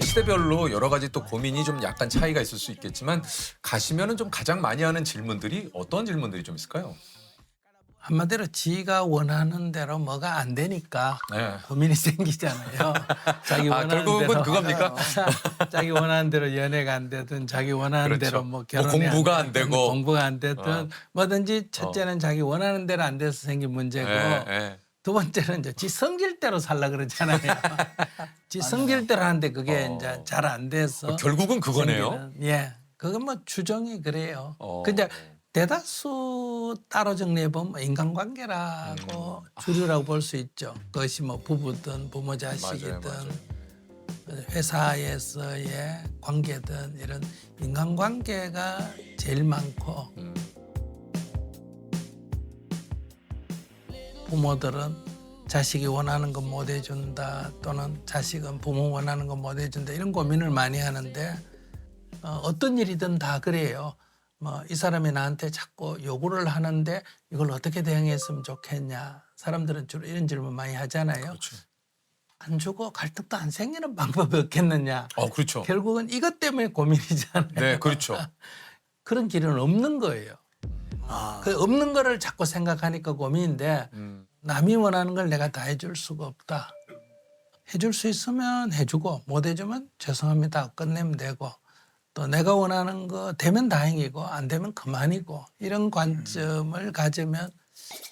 시대별로 여러 가지 또 고민이 좀 약간 차이가 있을 수 있겠지만 가시면은 좀 가장 많이 하는 질문들이 어떤 질문들이 좀 있을까요? 한마디로 지가 원하는 대로 뭐가 안 되니까 네. 고민이 생기잖아요. 자기 아, 원하는 결국은 대로 그겁니까? 자기 원하는 대로 연애가 안 되든 자기 원하는 그렇죠. 대로 뭐 뭐 결혼이 공부가 안 되든 되고. 공부가 안 되든 어. 뭐든지 첫째는 자기 원하는 대로 안 돼서 생긴 문제고 예, 예. 두 번째는 이제 지 성질대로 살라 그러잖아요. 지 성질대로 하는데 그게 어. 이제 잘 안 돼서 결국은 그거네요. 생기는, 예, 그건 뭐 추정이 그래요. 어. 근데 대다수 따로 정리해 보면 인간관계라고 주류라고 볼 수 있죠. 그것이 뭐 부부든 부모 자식이든 맞아요. 회사에서의 관계든 이런 인간관계가 제일 많고 음. 부모들은 자식이 원하는 건 못 해준다 또는 자식은 부모 원하는 건 못 해준다 이런 고민을 많이 하는데 어떤 일이든 다 그래요. 뭐 이 사람이 나한테 자꾸 요구를 하는데 이걸 어떻게 대응했으면 좋겠냐. 사람들은 주로 이런 질문 많이 하잖아요. 그렇죠. 안 주고 갈등도 안 생기는 방법이 없겠느냐. 그렇죠. 결국은 이것 때문에 고민이잖아요. 네, 그렇죠. 그런 길은 없는 거예요. 그 없는 거를 자꾸 생각하니까 고민인데 음. 남이 원하는 걸 내가 다 해줄 수가 없다. 해줄 수 있으면 해주고 못 해주면 죄송합니다. 끝내면 되고 또 내가 원하는 거 되면 다행이고 안 되면 그만이고 이런 관점을 가지면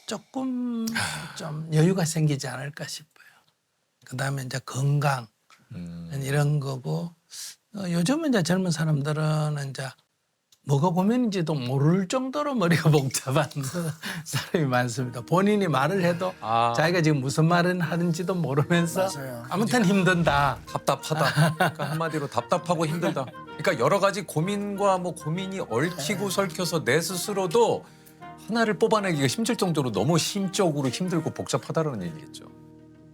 조금 좀 여유가 생기지 않을까 싶어요. 그다음에 이제 건강 이런 거고 요즘은 이제 젊은 사람들은 이제 뭐가 고민인지도 모를 정도로 머리가 복잡한 사람이 많습니다. 본인이 말을 해도 자기가 지금 무슨 말을 하는지도 모르면서 맞아요. 아무튼 힘든다. 답답하다. 그러니까 한마디로 답답하고 힘들다. 그러니까 여러 가지 고민과 뭐 고민이 얽히고 설켜서 내 스스로도 하나를 뽑아내기가 힘들 정도로 너무 심적으로 힘들고 복잡하다는 얘기겠죠.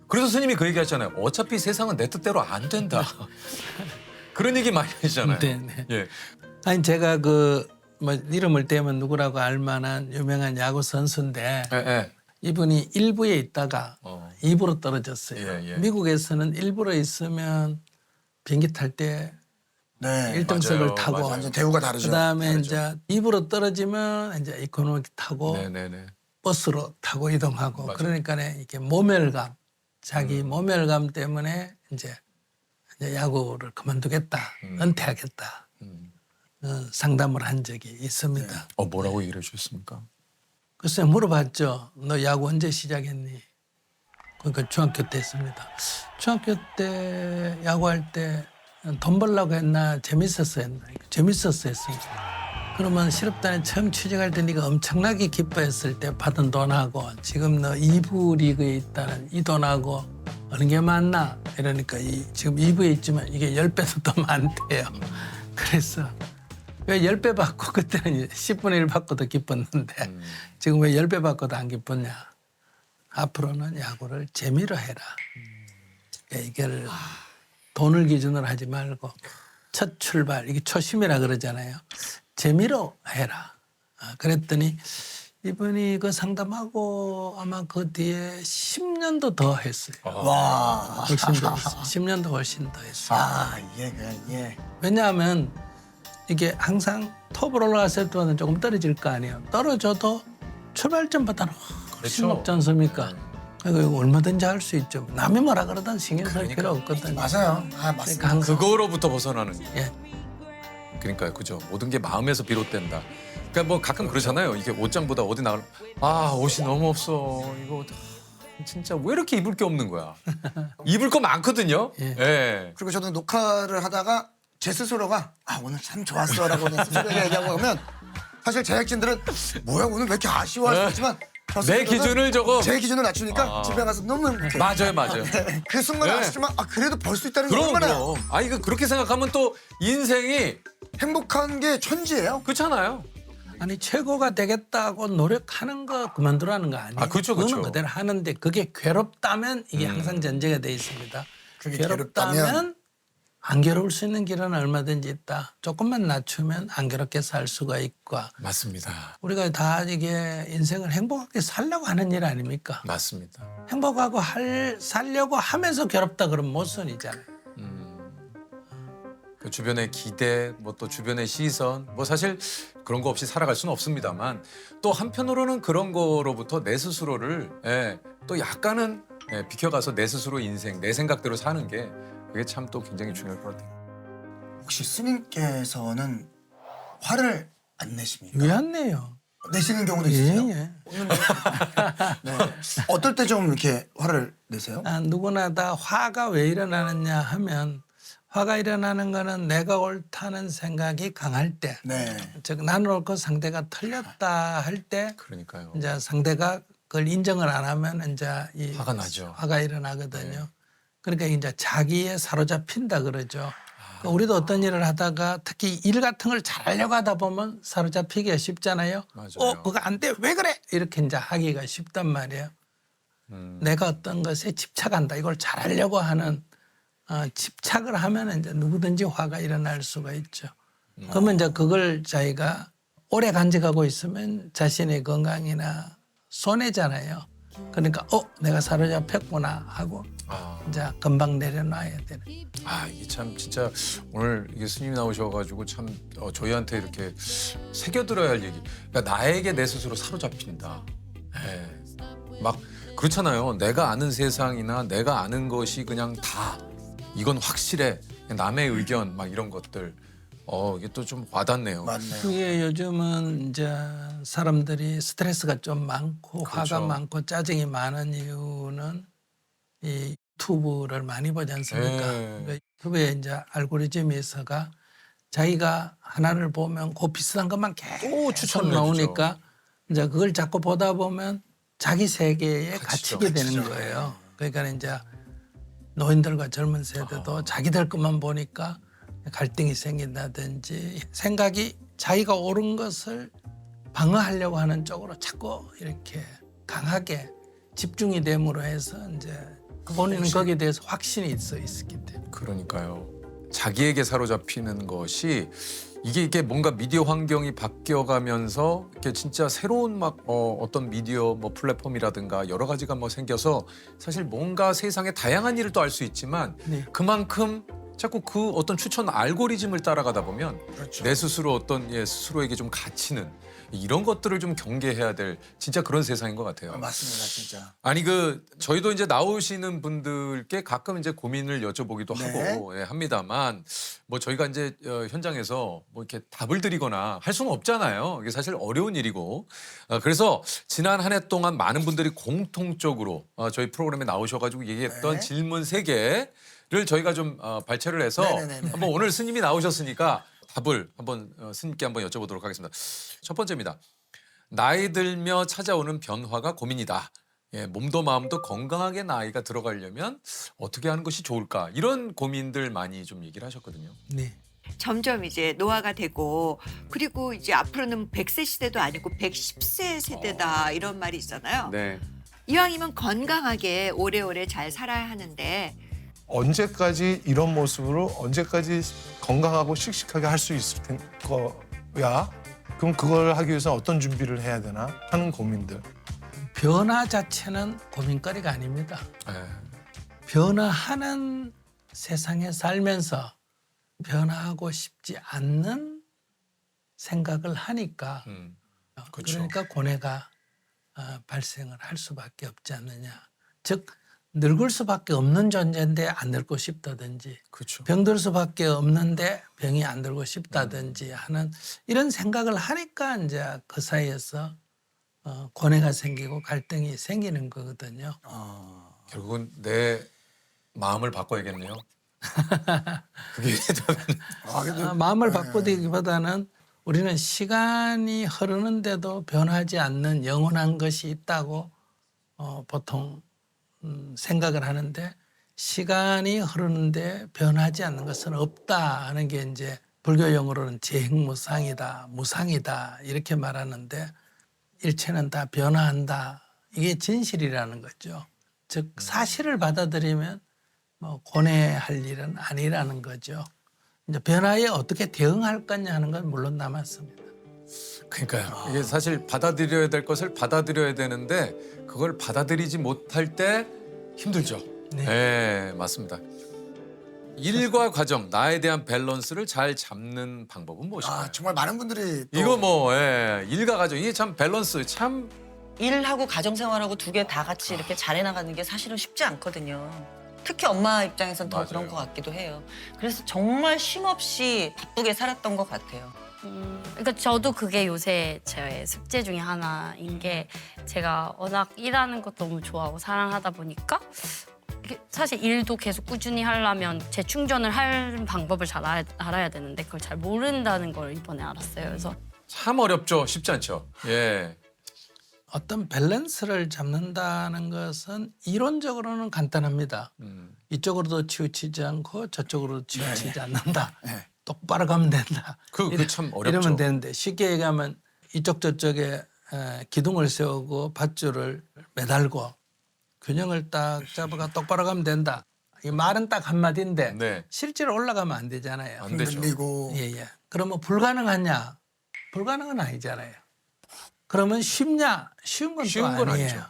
그래서 스님이 그 얘기 하잖아요. 어차피 세상은 내 뜻대로 안 된다. 그런 얘기 많이 하시잖아요. 네네. 예. 아니 제가 그 뭐 이름을 떼면 누구라고 알만한 유명한 야구 선수인데 예, 예. 이분이 1부에 있다가 어. 2부로 떨어졌어요. 예, 예. 미국에서는 1부로 있으면 비행기 탈 때 네. 1등석을 맞아요, 타고 맞아요. 완전 대우가 다르죠. 그다음에 다르죠. 이제 2부로 떨어지면 이제 이코노미 타고 네네네. 버스로 타고 이동하고 맞아요. 그러니까 이게 모멸감, 자기 모멸감 때문에 이제 야구를 그만두겠다, 은퇴하겠다 상담을 한 적이 있습니다. 뭐라고 얘기를 해주셨습니까? 글쎄 물어봤죠. 너 야구 언제 시작했니? 그러니까 중학교 때 했습니다. 중학교 때 야구할 때 돈 벌려고 했나 재밌었어 했나? 재밌었어 했으니까. 그러면 실업단에 처음 취직할 때 네가 엄청나게 기뻐했을 때 받은 돈하고 지금 너 2부 리그에 있다는 이 돈하고 어느 게 많나? 이러니까 지금 2부에 있지만 이게 10배도 더 많대요. 그래서 왜 10배 받고 그때는 10분의 1 받고 더 기뻤는데 지금 왜 10배 받고도 안 기쁘냐. 앞으로는 야구를 재미로 해라. 이걸 돈을 기준으로 하지 말고 첫 출발, 이게 초심이라 그러잖아요. 재미로 해라. 그랬더니 이분이 그 상담하고 아마 그 뒤에 10년도 더 했어요. 와. 훨씬 더 했어요. 10년도 훨씬 더 했어요. 이게 그냥 왜냐하면 이게 항상 톱으로 올라갔을 때는 조금 떨어질 거 아니에요. 떨어져도 출발점보다는 훨씬 그렇죠. 높지 않습니까? 그러니까 이거 얼마든지 할 수 있죠. 남이 뭐라 그러든 신경 쓸 필요 없거든요. 맞아요. 그러니까 맞습니다. 항상 그거로부터 벗어나는 게. 예. 그러니까요, 그죠. 모든 게 마음에서 비롯된다. 그러니까 뭐 가끔 그러잖아요. 이게 옷장보다 어디 나갈 옷이 너무 없어. 이거 진짜 왜 이렇게 입을 게 없는 거야. 입을 거 많거든요. 예. 예. 그리고 저도 녹화를 하다가 제 스스로가 오늘 참 좋았어라고 그냥 스스로 얘기하고 하면 사실 제작진들은 뭐야 오늘 왜 이렇게 아쉬워할 수 있지만 저 내 스스로는 기준을 조금 제 기준을 낮추니까 집에 가서 너무 이렇게 맞아요. 그 순간에 네. 아쉽지만 그래도 벌 수 있다는 게 그럼 얼마나 그럼. 이거 그렇게 생각하면 또 인생이 행복한 게 천지예요. 그렇잖아요. 아니 최고가 되겠다고 노력하는 거 그만두라는 거 아니에요. 그렇죠. 그거는 그대로 하는데 그게 괴롭다면 이게 항상 전제가 돼 있습니다. 그게 괴롭다면 괴롭다면 안 괴로울 수 있는 길은 얼마든지 있다. 조금만 낮추면 안 괴롭게 살 수가 있고 맞습니다. 우리가 다 이게 인생을 행복하게 살려고 하는 일 아닙니까? 맞습니다. 행복하고 살려고 하면서 괴롭다 그러면 모순이잖아요. 그 주변의 기대, 뭐 또 주변의 시선, 뭐 사실 그런 거 없이 살아갈 수는 없습니다만 또 한편으로는 그런 거로부터 내 스스로를 또 약간은 비켜가서 내 스스로 인생, 내 생각대로 사는 게 그게 참 또 굉장히 중요할 것 같아요. 혹시 스님께서는 화를 안 내십니까? 왜 안 내요? 내시는 경우도 있으세요? 예. 네. 어떨 때 좀 이렇게 화를 내세요? 누구나 다 화가 왜 일어나느냐 하면 화가 일어나는 거는 내가 옳다는 생각이 강할 때, 네. 즉 나는 옳고 상대가 틀렸다 할 때 그러니까요. 이제 상대가 그걸 인정을 안 하면 이제 이 화가 나죠. 화가 일어나거든요. 네. 그러니까 이제 자기에 사로잡힌다 그러죠. 그러니까 우리도 어떤 일을 하다가 특히 일 같은 걸 잘하려고 하다 보면 사로잡히기가 쉽잖아요. 맞아요. 그거 안 돼. 왜 그래? 이렇게 이제 하기가 쉽단 말이에요. 내가 어떤 것에 집착한다. 이걸 잘하려고 하는 집착을 하면 이제 누구든지 화가 일어날 수가 있죠. 그러면 이제 그걸 자기가 오래 간직하고 있으면 자신의 건강이나 손해잖아요. 그러니까 내가 사로잡혔구나 하고 이제 금방 내려놔야 되는. 이게 참 진짜 오늘 이게 스님이 나오셔가지고 참 저희한테 이렇게 새겨들어야 할 얘기. 그러니까 나에게 내 스스로 사로잡힌다. 막 그렇잖아요. 내가 아는 세상이나 내가 아는 것이 그냥 다 이건 확실해. 남의 의견 막 이런 것들. 이게 또 좀 와닿네요. 맞네요. 그게 요즘은 이제 사람들이 스트레스가 좀 많고 그렇죠. 화가 많고 짜증이 많은 이유는 이 유튜브를 많이 보지 않습니까? 네. 그 유튜브에 이제 알고리즘에서가 자기가 하나를 보면 그 비슷한 것만 계속 추천을 나오니까 이제 그걸 자꾸 보다 보면 자기 세계에 갇히죠. 갇히게 되는 거예요. 그러니까 이제 노인들과 젊은 세대도 자기들 것만 보니까 갈등이 생긴다든지 생각이 자기가 옳은 것을 방어하려고 하는 쪽으로 자꾸 이렇게 강하게 집중이 됨으로 해서 이제 본인은 거기에 대해서 확신이 있기 때문에. 그러니까요. 자기에게 사로잡히는 것이 이게 뭔가 미디어 환경이 바뀌어가면서 이렇게 진짜 새로운 막 어떤 미디어 뭐 플랫폼이라든가 여러 가지가 뭐 생겨서 사실 뭔가 세상의 다양한 일을 또 알 수 있지만 네. 그만큼 자꾸 그 어떤 추천 알고리즘을 따라가다 보면 그렇죠. 내 스스로 어떤 스스로에게 좀 갇히는 이런 것들을 좀 경계해야 될 진짜 그런 세상인 것 같아요. 맞습니다, 진짜. 아니 저희도 이제 나오시는 분들께 가끔 이제 고민을 여쭤보기도 네. 하고 합니다만 뭐 저희가 이제 현장에서 뭐 이렇게 답을 드리거나 할 수는 없잖아요. 이게 사실 어려운 일이고 그래서 지난 한 해 동안 많은 분들이 공통적으로 저희 프로그램에 나오셔가지고 얘기했던 네. 질문 3개를 저희가 좀 발췌를 해서 네네네네. 한번 오늘 스님이 나오셨으니까 답을 한번 스님께 한번 여쭤보도록 하겠습니다. 첫 번째입니다. 나이 들며 찾아오는 변화가 고민이다. 몸도 마음도 건강하게 나이가 들어가려면 어떻게 하는 것이 좋을까? 이런 고민들 많이 좀 얘기를 하셨거든요. 네. 점점 이제 노화가 되고 그리고 이제 앞으로는 100세 시대도 아니고 110세 세대다 이런 말이 있잖아요. 네. 이왕이면 건강하게 오래오래 잘 살아야 하는데 언제까지 이런 모습으로 언제까지 건강하고 씩씩하게 할 수 있을 거야? 그럼 그걸 하기 위해서 어떤 준비를 해야 되나 하는 고민들. 변화 자체는 고민거리가 아닙니다. 변화하는 세상에 살면서 변화하고 싶지 않는 생각을 하니까 그렇죠. 그러니까 고뇌가 발생을 할 수밖에 없지 않느냐. 즉 늙을 수밖에 없는 존재인데 안 늙고 싶다든지 그렇죠. 병들 수밖에 없는데 병이 안 들고 싶다든지 하는 이런 생각을 하니까 이제 그 사이에서 고뇌가 생기고 갈등이 생기는 거거든요. 결국은 내 마음을 바꿔야겠네요. 그게 마음을 바꾸기보다는 우리는 시간이 흐르는데도 변하지 않는 영원한 것이 있다고 보통 생각을 하는데 시간이 흐르는데 변하지 않는 것은 없다 하는 게 이제 불교 용어로는 재행무상이다, 무상이다 이렇게 말하는데 일체는 다 변화한다. 이게 진실이라는 거죠. 즉 사실을 받아들이면 뭐 고뇌할 일은 아니라는 거죠. 이제 변화에 어떻게 대응할 거냐 하는 건 물론 남았습니다. 그러니까요. 이게 사실 받아들여야 될 것을 받아들여야 되는데 그걸 받아들이지 못할 때 힘들죠. 네. 네, 맞습니다. 일과 가정, 나에 대한 밸런스를 잘 잡는 방법은 무엇일까요? 아 정말 많은 분들이 또 이거 뭐 일과 가정 이게 참 밸런스 참 일하고 가정생활하고 두 개 다 같이 이렇게 잘 해나가는 게 사실은 쉽지 않거든요. 특히 엄마 입장에선 더 맞아요. 그런 것 같기도 해요. 그래서 정말 쉼없이 바쁘게 살았던 것 같아요. 그러니까 저도 그게 요새 제 숙제 중에 하나인 게 제가 워낙 일하는 것도 너무 좋아하고 사랑하다 보니까 이게 사실 일도 계속 꾸준히 하려면 재충전을 할 방법을 잘 알아야 되는데 그걸 잘 모른다는 걸 이번에 알았어요. 그래서 참 어렵죠. 쉽지 않죠. 예. 어떤 밸런스를 잡는다는 것은 이론적으로는 간단합니다. 이쪽으로도 치우치지 않고 저쪽으로도 치우치지 않는다. 네. 똑바로 가면 된다. 그 참 어렵죠. 이러면 되는데 쉽게 얘기하면 이쪽 저쪽에 기둥을 세우고 밧줄을 매달고 균형을 딱 잡아가 똑바로 가면 된다. 이 말은 딱 한마디인데 네. 실제로 올라가면 안 되잖아요. 안 되죠. 흔들리고 예. 그러면 불가능하냐? 불가능은 아니잖아요. 그러면 쉽냐? 쉬운 건 또 쉬운 건 아니에요. 아니죠.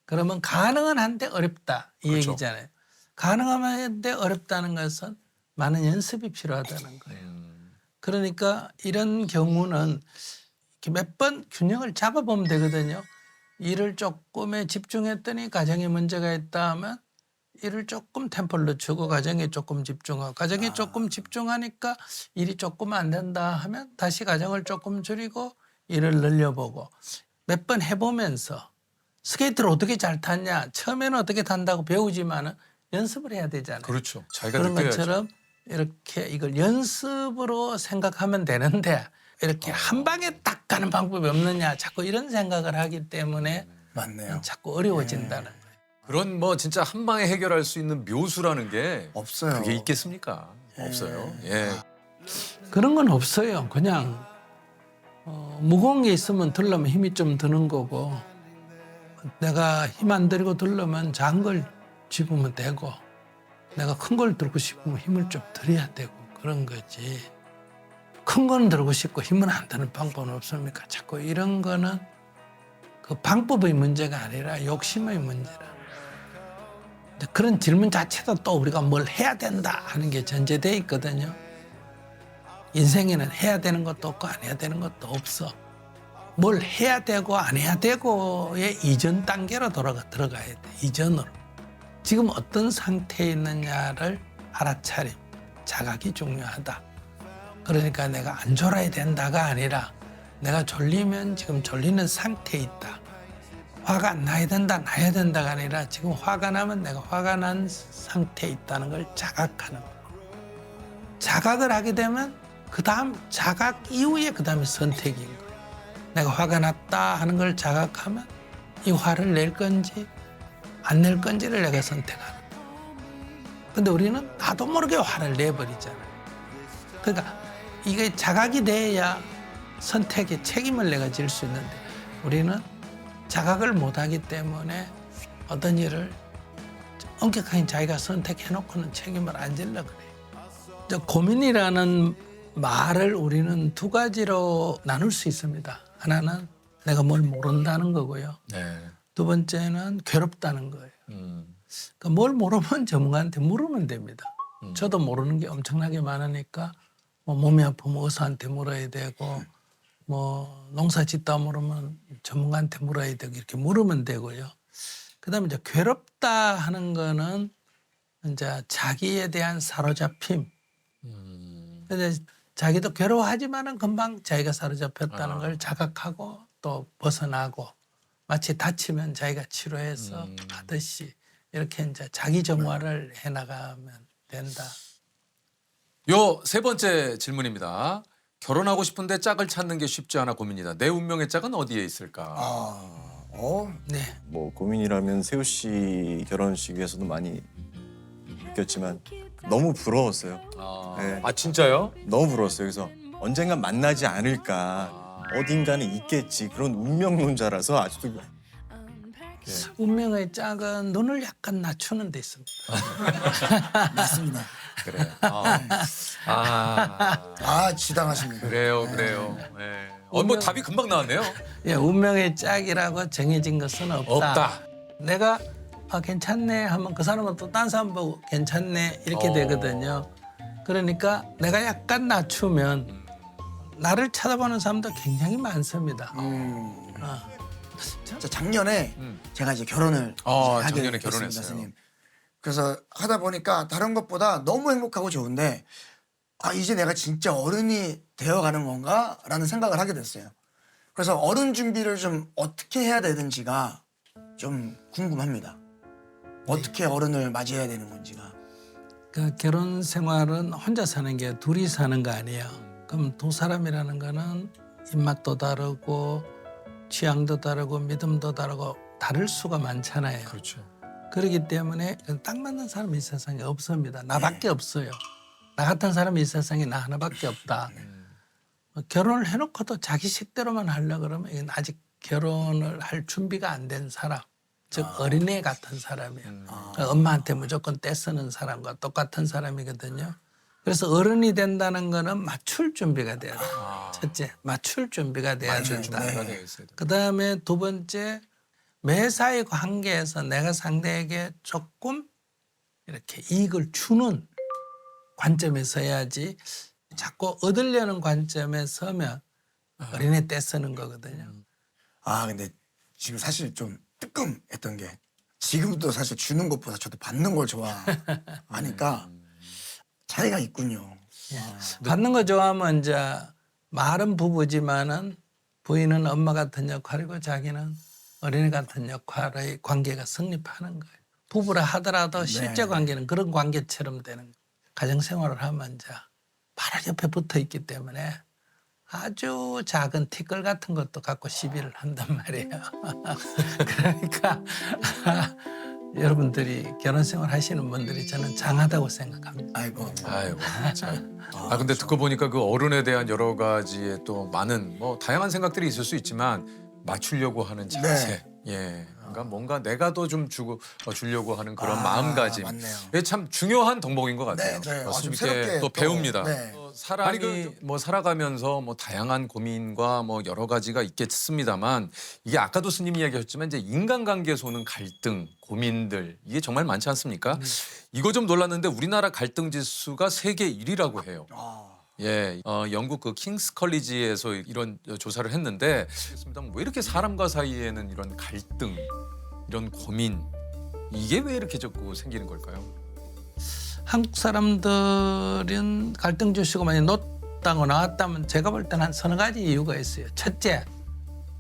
그러면 가능은 한데 어렵다 이 그렇죠. 얘기잖아요. 가능한데 어렵다는 것은 많은 연습이 필요하다는 거예요. 그러니까 이런 경우는 몇 번 균형을 잡아보면 되거든요. 일을 조금에 집중했더니 가정에 문제가 있다 하면 일을 조금 템포를 늦추고 가정에 조금 집중하고 가정에 조금 집중하니까 일이 조금 안 된다 하면 다시 가정을 조금 줄이고 일을 늘려보고 몇 번 해보면서 스케이트를 어떻게 잘 탔냐 처음에는 어떻게 탄다고 배우지만은 연습을 해야 되잖아요. 그렇죠. 자기가 그런 느껴야죠. 것처럼 이렇게 이걸 연습으로 생각하면 되는데 이렇게 한 방에 딱 가는 방법이 없느냐 자꾸 이런 생각을 하기 때문에 맞네요. 자꾸 어려워진다는 거예요. 그런 뭐 진짜 한 방에 해결할 수 있는 묘수라는 게 없어요. 그게 있겠습니까? 없어요. 예. 그런 건 없어요. 그냥 무거운 게 있으면 들려면 힘이 좀 드는 거고 내가 힘 안 들이고 들려면 작은 걸 집으면 되고 내가 큰 걸 들고 싶으면 힘을 좀 들여야 되고 그런 거지. 큰 건 들고 싶고 힘은 안 드는 방법은 없습니까? 자꾸 이런 거는 그 방법의 문제가 아니라 욕심의 문제라. 근데 그런 질문 자체도 또 우리가 뭘 해야 된다 하는 게 전제돼 있거든요. 인생에는 해야 되는 것도 없고 안 해야 되는 것도 없어. 뭘 해야 되고 안 해야 되고의 이전 단계로 들어가야 돼. 이전으로. 지금 어떤 상태에 있느냐를 알아차림, 자각이 중요하다. 그러니까 내가 안 졸아야 된다가 아니라 내가 졸리면 지금 졸리는 상태에 있다. 화가 안 나야 된다, 나야 된다가 아니라 지금 화가 나면 내가 화가 난 상태에 있다는 걸 자각하는 거예요. 자각을 하게 되면 그 다음 자각 이후에 그 다음에 선택인 거예요. 내가 화가 났다 하는 걸 자각하면 이 화를 낼 건지 안 낼 건지를 내가 선택하는 거예요. 근데 우리는 나도 모르게 화를 내버리잖아요. 그러니까 이게 자각이 돼야 선택에 책임을 내가 질 수 있는데 우리는 자각을 못하기 때문에 어떤 일을 엄격하게 자기가 선택해놓고는 책임을 안 지려고 그래요. 고민이라는 말을 우리는 두 가지로 나눌 수 있습니다. 하나는 내가 뭘 모른다는 거고요. 네. 두 번째는 괴롭다는 거예요. 그러니까 뭘 모르면 전문가한테 물으면 됩니다. 저도 모르는 게 엄청나게 많으니까 뭐 몸이 아프면 의사한테 물어야 되고 뭐 농사 짓다 물으면 전문가한테 물어야 되고 이렇게 물으면 되고요. 그다음에 이제 괴롭다 하는 거는 이제 자기에 대한 사로잡힘. 근데 자기도 괴로워하지만은 금방 자기가 사로잡혔다는 걸 자각하고 또 벗어나고 마치 다치면 자기가 치료해서 하듯이 이렇게 이제 자기 정화를 해나가면 된다. 요 세 번째 질문입니다. 결혼하고 싶은데 짝을 찾는 게 쉽지 않아 고민이다. 내 운명의 짝은 어디에 있을까? 네. 뭐 고민이라면 세호 씨 결혼식에서도 많이 느꼈지만 너무 부러웠어요. 네. 아 진짜요? 너무 부러웠어요. 그래서 언젠간 만나지 않을까, 어딘가는 있겠지, 그런 운명론자라서 아직도 운명의 짝은 눈을 약간 낮추는 데 있습니다. 맞습니다. 그래. 아 지당하십니다. 그래요. 네. 뭐 답이 금방 나왔네요. 예, 운명의 짝이라고 정해진 것은 없다. 없다. 내가 아 괜찮네 하면 그 사람은 또 딴 사람 보고 괜찮네 이렇게 되거든요. 그러니까 내가 약간 낮추면 나를 쳐다보는 사람도 굉장히 많습니다. 자, 작년에 제가 이제 결혼을 하게 작년에 됐습니다, 결혼했어요. 스님. 그래서 하다 보니까 다른 것보다 너무 행복하고 좋은데 아 이제 내가 진짜 어른이 되어가는 건가라는 생각을 하게 됐어요. 그래서 어른 준비를 좀 어떻게 해야 되는지가 좀 궁금합니다. 어떻게 어른을 맞이해야 되는 건지가. 그 결혼 생활은 혼자 사는 게 둘이 사는 거 아니에요. 그럼 두 사람이라는 거는 입맛도 다르고 취향도 다르고 믿음도 다르고 다를 수가 많잖아요. 그렇죠. 그렇기 때문에 딱 맞는 사람이 이 세상에 없습니다. 나밖에 없어요. 나 같은 사람이 이 세상에 나 하나밖에 없다. 결혼을 해놓고도 자기 식대로만 하려고 그러면 이건 아직 결혼을 할 준비가 안 된 사람. 즉 어린애 같은 사람이에요. 그러니까 엄마한테 무조건 떼쓰는 사람과 똑같은 사람이거든요. 그래서 어른이 된다는 거는 맞출 준비가 돼야 돼요. 첫째, 맞출 준비가 돼야 된다. 그다음에 두 번째, 매사의 관계에서 내가 상대에게 조금 이렇게 이익을 주는 관점에 서야지 자꾸 얻으려는 관점에 서면 어린애 떼쓰는 거거든요. 아 근데 지금 사실 좀 뜨끔했던 게 지금도 사실 주는 것보다 저도 받는 걸 좋아하니까 차이가 있군요. 받는 거 좋아하면 이제 말은 부부지만은 부인은 엄마 같은 역할이고 자기는 어린애 같은 역할의 관계가 성립하는 거예요. 부부라 하더라도 실제 관계는 그런 관계처럼 되는 거예요. 가정생활을 하면 이제 바로 옆에 붙어 있기 때문에 아주 작은 티끌 같은 것도 갖고 시비를 한단 말이에요. 그러니까 여러분들이 결혼생활 하시는 분들이 저는 장하다고 생각합니다. 아이고. 참. 근데 듣고 보니까 그 어른에 대한 여러 가지의 또 많은 뭐 다양한 생각들이 있을 수 있지만 맞추려고 하는 자세. 예. 그러니까 뭔가 내가 더 좀 주려고 하는 그런 마음가짐. 맞네요. 이게 참 중요한 덕목인 것 같아요. 네. 좀 좀 이렇게 새롭게 또 또, 배웁니다. 네. 사람이 뭐 살아가면서 뭐 다양한 고민과 뭐 여러 가지가 있겠습니다만 이게 아까도 스님 이야기하셨지만 이제 인간관계에서 갈등, 고민들 이게 정말 많지 않습니까? 이거 좀 놀랐는데 우리나라 갈등 지수가 세계 1위라고 해요. 예, 영국 그 킹스 컬리지에서 이런 조사를 했는데 왜 이렇게 사람과 사이에는 이런 갈등, 이런 고민 이게 왜 이렇게 자꾸 생기는 걸까요? 한국 사람들은 갈등 지수가 많이 높다고 나왔다면 제가 볼 때는 한 서너 가지 이유가 있어요. 첫째,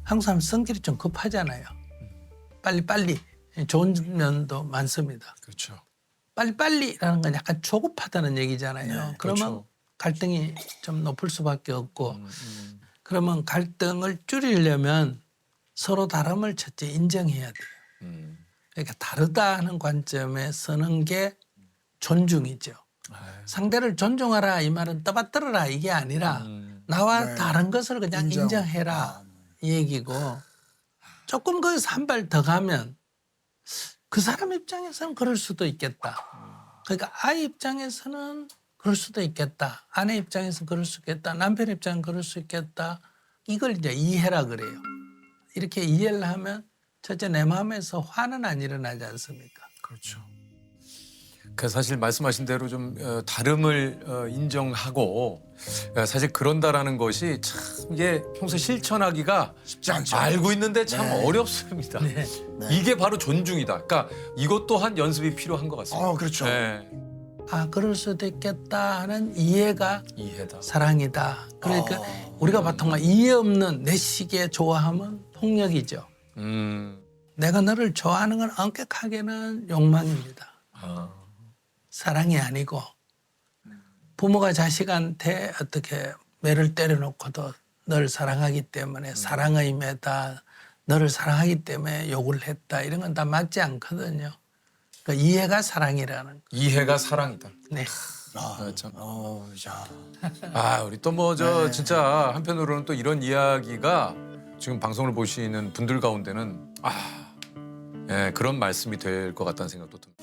한국 사람 성질이 좀 급하잖아요. 빨리빨리 좋은 면도 많습니다. 그렇죠. 빨리빨리라는 건 약간 조급하다는 얘기잖아요. 그러면 그렇죠. 갈등이 좀 높을 수밖에 없고 그러면 갈등을 줄이려면 서로 다름을 첫째 인정해야 돼요. 그러니까 다르다 하는 관점에 서는 게 존중이죠. 상대를 존중하라 이 말은 떠받들어라 이게 아니라 나와 다른 것을 그냥 인정해라 이 얘기고 조금 거기서 한 발 더 가면 그 사람 입장에서는 그럴 수도 있겠다. 그러니까 아이 입장에서는 그럴 수도 있겠다. 아내 입장에서 그럴 수 있겠다. 남편 입장은 그럴 수 있겠다. 이걸 이제 이해라 그래요. 이렇게 이해를 하면 첫째 내 마음에서 화는 안 일어나지 않습니까? 그렇죠. 그 사실 말씀하신 대로 좀 다름을 인정하고 사실 그런다라는 것이 참 이게 평소 실천하기가 쉽지 않죠. 알고 있는데 참 어렵습니다. 네. 이게 바로 존중이다. 그러니까 이것 또한 연습이 필요한 것 같습니다. 그렇죠. 네. 아 그럴 수도 있겠다 하는 이해가 이해다. 사랑이다. 그러니까 우리가 보통 이해 없는 내 시기에 좋아하면 폭력이죠. 내가 너를 좋아하는 건 엄격하게는 욕망입니다. 사랑이 아니고 부모가 자식한테 어떻게 매를 때려놓고도 너를 사랑하기 때문에 사랑의 매다 너를 사랑하기 때문에 욕을 했다 이런 건 다 맞지 않거든요. 그러니까 이해가 사랑이라는 거. 이해가 사랑이다. 네. 참. 자. 우리 또 뭐 저 진짜 한편으로는 또 이런 이야기가 지금 방송을 보시는 분들 가운데는 그런 말씀이 될 것 같다는 생각도 듭니다.